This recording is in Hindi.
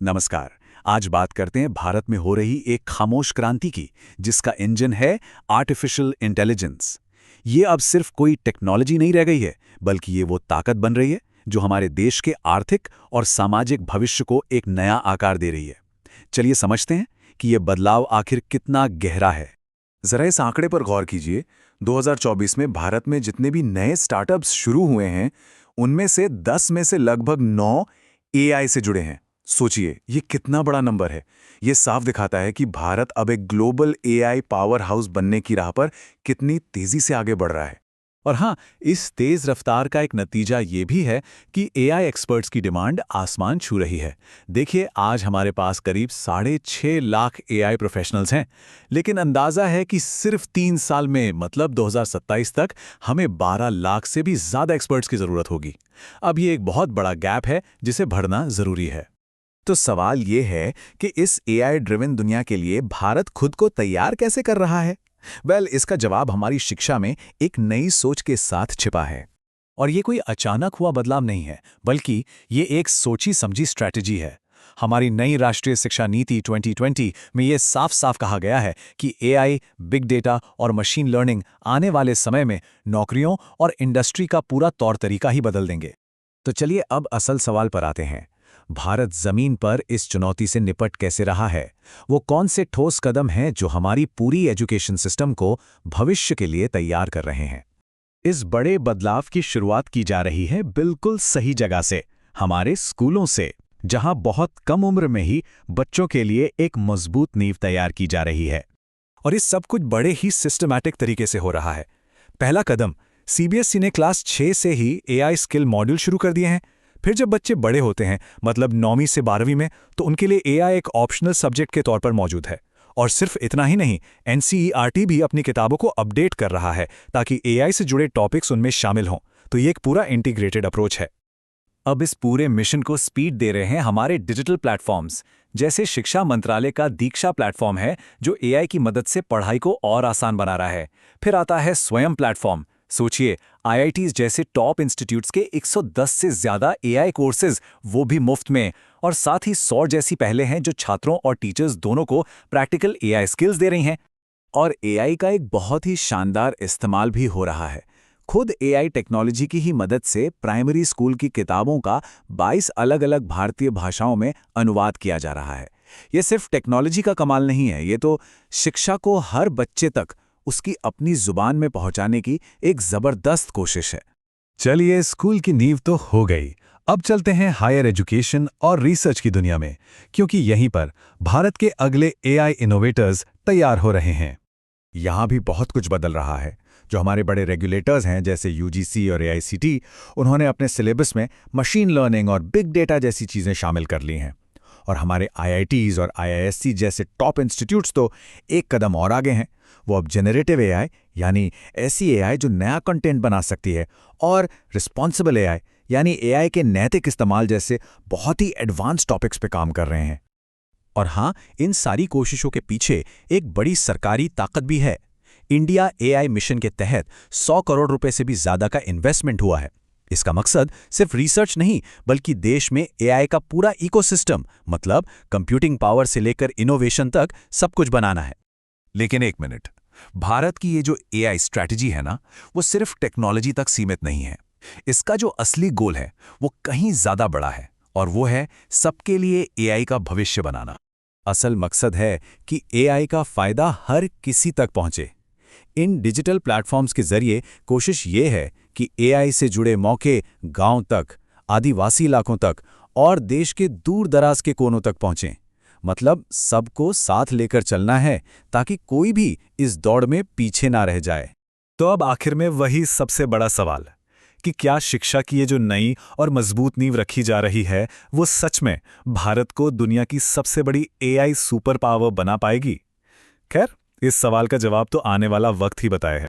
नमस्कार। आज बात करते हैं भारत में हो रही एक खामोश क्रांति की, जिसका इंजन है आर्टिफिशियल इंटेलिजेंस। ये अब सिर्फ कोई टेक्नोलॉजी नहीं रह गई है, बल्कि ये वो ताकत बन रही है जो हमारे देश के आर्थिक और सामाजिक भविष्य को एक नया आकार दे रही है। चलिए समझते हैं कि ये बदलाव आखिर कितना गहरा है। जरा इस आंकड़े पर गौर कीजिए। 2024 में भारत में जितने भी नए स्टार्टअप्स शुरू हुए हैं, उनमें से 10 में से लगभग 9 एआई से जुड़े हैं। सोचिए, ये कितना बड़ा नंबर है। ये साफ दिखाता है कि भारत अब एक ग्लोबल एआई पावर हाउस बनने की राह पर कितनी तेजी से आगे बढ़ रहा है। और हाँ, इस तेज रफ्तार का एक नतीजा ये भी है कि एआई एक्सपर्ट्स की डिमांड आसमान छू रही है। देखिए, आज हमारे पास करीब 6.5 लाख एआई प्रोफेशनल्स हैं, लेकिन अंदाज़ा है कि सिर्फ 3 साल में, मतलब 2027 तक, हमें 12 लाख से भी ज़्यादा एक्सपर्ट्स की ज़रूरत होगी। अब ये एक बहुत बड़ा गैप है जिसे भरना ज़रूरी है। तो सवाल ये है कि इस एआई ड्रिवन दुनिया के लिए भारत खुद को तैयार कैसे कर रहा है? इसका जवाब हमारी शिक्षा में एक नई सोच के साथ छिपा है। और ये कोई अचानक हुआ बदलाव नहीं है, बल्कि ये एक सोची समझी स्ट्रैटेजी है। हमारी नई राष्ट्रीय शिक्षा नीति 2020 में ये साफ साफ कहा गया है कि एआई, बिग डेटा और मशीन लर्निंग आने वाले समय में नौकरियों और इंडस्ट्री का पूरा तौर तरीका ही बदल देंगे। तो चलिए अब असल सवाल पर आते हैं। भारत जमीन पर इस चुनौती से निपट कैसे रहा है? वो कौन से ठोस कदम हैं जो हमारी पूरी एजुकेशन सिस्टम को भविष्य के लिए तैयार कर रहे हैं? इस बड़े बदलाव की शुरुआत की जा रही है बिल्कुल सही जगह से, हमारे स्कूलों से, जहां बहुत कम उम्र में ही बच्चों के लिए एक मजबूत नींव तैयार की जा रही है। और इस सब कुछ बड़े ही सिस्टमैटिक तरीके से हो रहा है। पहला कदम, सीबीएसई ने क्लास 6 से ही एआई स्किल मॉड्यूल शुरू कर दिए हैं। फिर जब बच्चे बड़े होते हैं, मतलब 9वीं से 12वीं में, तो उनके लिए एआई एक ऑप्शनल सब्जेक्ट के तौर पर मौजूद है। और सिर्फ इतना ही नहीं, एनसीईआरटी भी अपनी किताबों को अपडेट कर रहा है ताकि एआई से जुड़े टॉपिक्स उनमें शामिल हों। तो ये एक पूरा इंटीग्रेटेड अप्रोच है। अब इस पूरे मिशन को स्पीड दे रहे हैं हमारे डिजिटल प्लेटफॉर्म्स, जैसे शिक्षा मंत्रालय का दीक्षा प्लेटफॉर्म है, जो एआई की मदद से पढ़ाई को और आसान बना रहा है। फिर आता है स्वयं प्लेटफॉर्म। सोचिए, आईआईटीज जैसे टॉप इंस्टीट्यूट्स के 110 से ज्यादा एआई कोर्सेज, वो भी मुफ्त में। और साथ ही 100 जैसी पहलें हैं जो छात्रों और टीचर्स दोनों को प्रैक्टिकल एआई स्किल्स दे रही हैं। और एआई का एक बहुत ही शानदार इस्तेमाल भी हो रहा है। खुद एआई टेक्नोलॉजी की ही मदद से प्राइमरी स्कूल की किताबों का 22 अलग-अलग भारतीय भाषाओं में अनुवाद किया जा रहा है। ये सिर्फ टेक्नोलॉजी का कमाल नहीं है, ये तो शिक्षा को हर बच्चे तक उसकी अपनी जुबान में पहुंचाने की एक जबरदस्त कोशिश है। चलिए, स्कूल की नींव तो हो गई। अब चलते हैं हायर एजुकेशन और रिसर्च की दुनिया में, क्योंकि यहीं पर भारत के अगले एआई इनोवेटर्स तैयार हो रहे हैं। यहाँ भी बहुत कुछ बदल रहा है। जो हमारे बड़े रेगुलेटर्स हैं, जैसे यूजीसी और एआईसीटी, उन्होंने अपने सिलेबस में मशीन लर्निंग और बिग डेटा जैसी चीज़ें शामिल कर ली हैं। और हमारे आईआईटीज और आईआईएससी जैसे टॉप इंस्टीट्यूट्स तो एक कदम और आगे हैं। वो अब जेनरेटिव एआई, यानी ऐसी एआई जो नया कंटेंट बना सकती है, और रिस्पॉन्सिबल एआई, यानी एआई के नैतिक इस्तेमाल जैसे बहुत ही एडवांस टॉपिक्स पे काम कर रहे हैं। और हाँ, इन सारी कोशिशों के पीछे एक बड़ी सरकारी ताकत भी है। इंडिया एआई मिशन के तहत 100 करोड़ रुपए से भी ज्यादा का इन्वेस्टमेंट हुआ है। इसका मकसद सिर्फ रिसर्च नहीं, बल्कि देश में एआई का पूरा इकोसिस्टम, मतलब कंप्यूटिंग पावर से लेकर इनोवेशन तक, सब कुछ बनाना है। लेकिन एक मिनट, भारत की ये जो एआई स्ट्रैटेजी है ना, वो सिर्फ टेक्नोलॉजी तक सीमित नहीं है। इसका जो असली गोल है वो कहीं ज्यादा बड़ा है, और वो है सबके लिए एआई का भविष्य बनाना। असल मकसद है कि एआई का फायदा हर किसी तक पहुंचे। इन डिजिटल प्लेटफॉर्म्स के जरिए कोशिश ये है कि एआई से जुड़े मौके गांव तक, आदिवासी इलाकों तक और देश के दूर दराज के कोनों तक पहुंचें। मतलब सबको साथ लेकर चलना है, ताकि कोई भी इस दौड़ में पीछे ना रह जाए। तो अब आखिर में वही सबसे बड़ा सवाल कि क्या शिक्षा की ये जो नई और मजबूत नींव रखी जा रही है, वो सच में भारत को दुनिया की सबसे बड़ी एआई सुपर पावर बना पाएगी? खैर, इस सवाल का जवाब तो आने वाला वक्त ही बताए है।